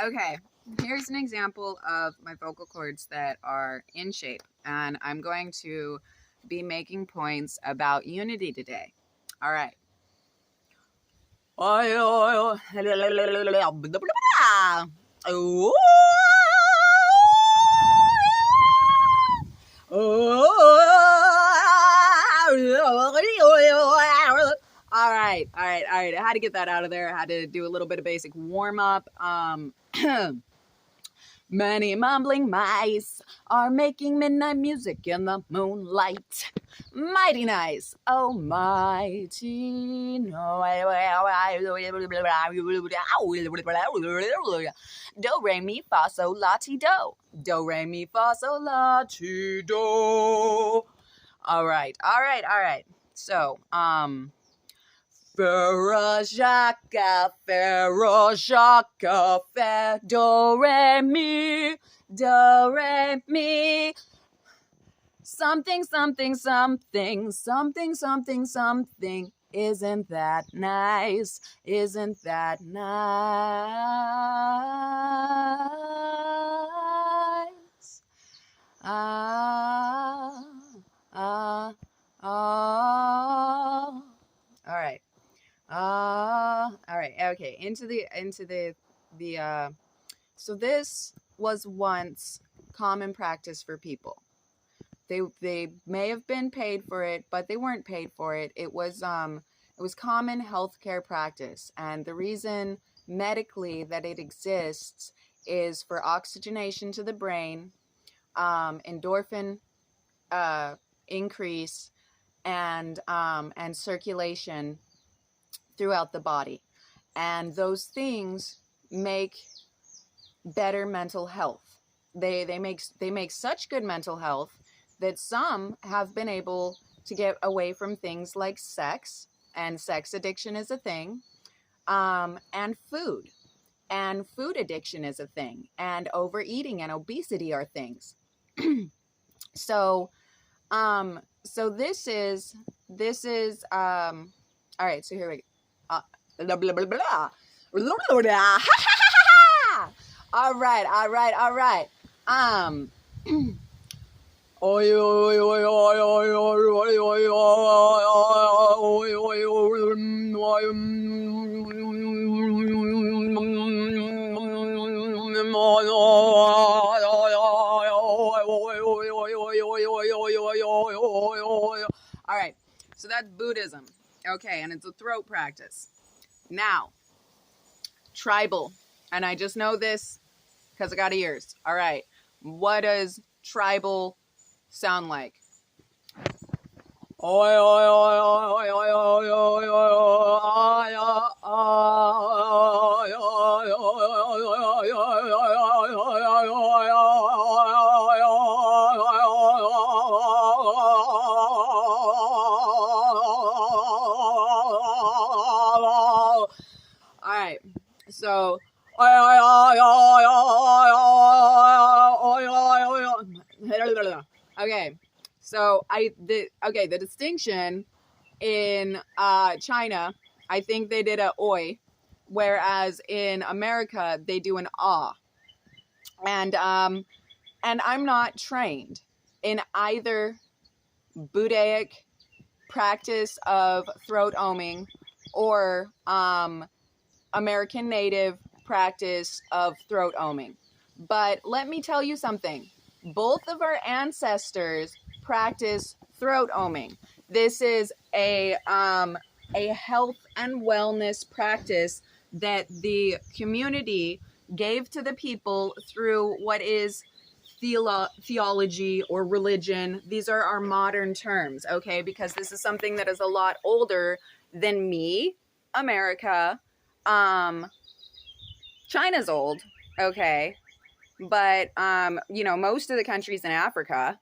Okay, here's an example of my vocal cords that are in shape, and I'm going to be making points about unity today. All right. All right. I had to get that out of there. I had to do a little bit of basic warm up. Many mumbling mice are making midnight music in the moonlight. Mighty nice, oh mighty no. Do re mi fa sol la ti do. Do re mi fa sol la ti do. All right. So, Ferrojaka, fe, do, re, mi, something, something, something, something, something, something. Isn't that nice? Isn't that nice? All right. All right. Okay. So this was once common practice for people. They may have been paid for it, but they weren't paid for it. It was common healthcare practice, and the reason medically that it exists is for oxygenation to the brain, endorphin increase, and circulation throughout the body, and those things make better mental health. They make such good mental health that some have been able to get away from things like sex, and sex addiction is a thing, and food addiction is a thing, and overeating and obesity are things. So this is all right. So here we go. Blah, blah, blah, blah. All right. All right, so that's Buddhism. Okay, and it's a throat practice. Now, tribal, and I just know this because I got ears. All right, what does tribal sound like? All right, so okay. So the distinction in China, I think they did a oi, whereas in America they do an ah. And I'm not trained in either Buddhaic practice of throat omming or American Native practice of throat omming. But let me tell you something. Both of our ancestors practice throat omming. This is a health and wellness practice that the community gave to the people through what is theology or religion. These are our modern terms, okay? Because this is something that is a lot older than me, America. China's old, okay? But, most of the countries in Africa,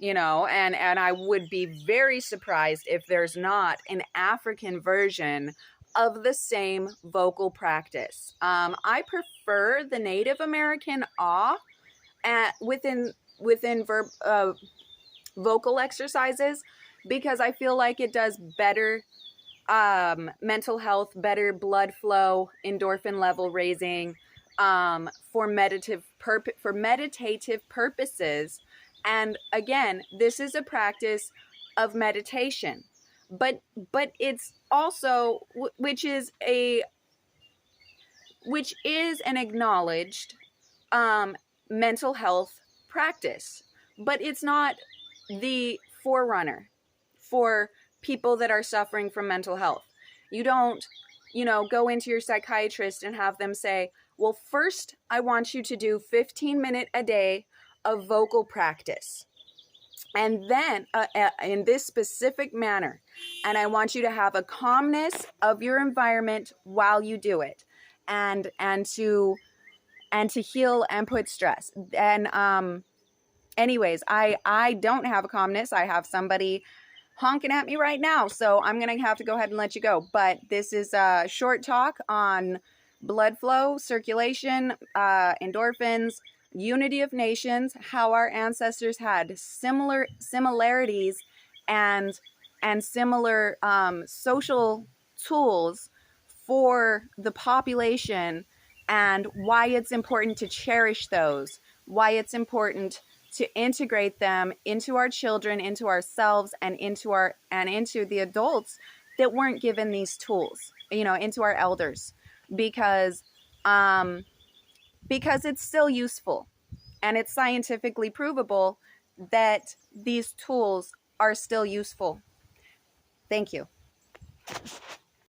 and I would be very surprised if there's not an African version of the same vocal practice. I prefer the Native American ah within vocal exercises, because I feel like it does better mental health, better blood flow, endorphin level raising, for meditative purposes. And again, this is a practice of meditation, but it's also which is an acknowledged mental health practice, but it's not the forerunner for people that are suffering from mental health. You don't, go into your psychiatrist and have them say, well, first, I want you to do 15-minute a day of vocal practice. And then in this specific manner, and I want you to have a calmness of your environment while you do it, and to heal and put stress. And anyways, I don't have a calmness. I have somebody honking at me right now, so I'm gonna have to go ahead and let you go. But this is a short talk on blood flow, circulation, endorphins, unity of nations, how our ancestors had similarities and similar social tools for the population, and why it's important to cherish those, why it's important to integrate them into our children, into ourselves, and into the adults that weren't given these tools, into our elders, because it's still useful, and it's scientifically provable that these tools are still useful. Thank you.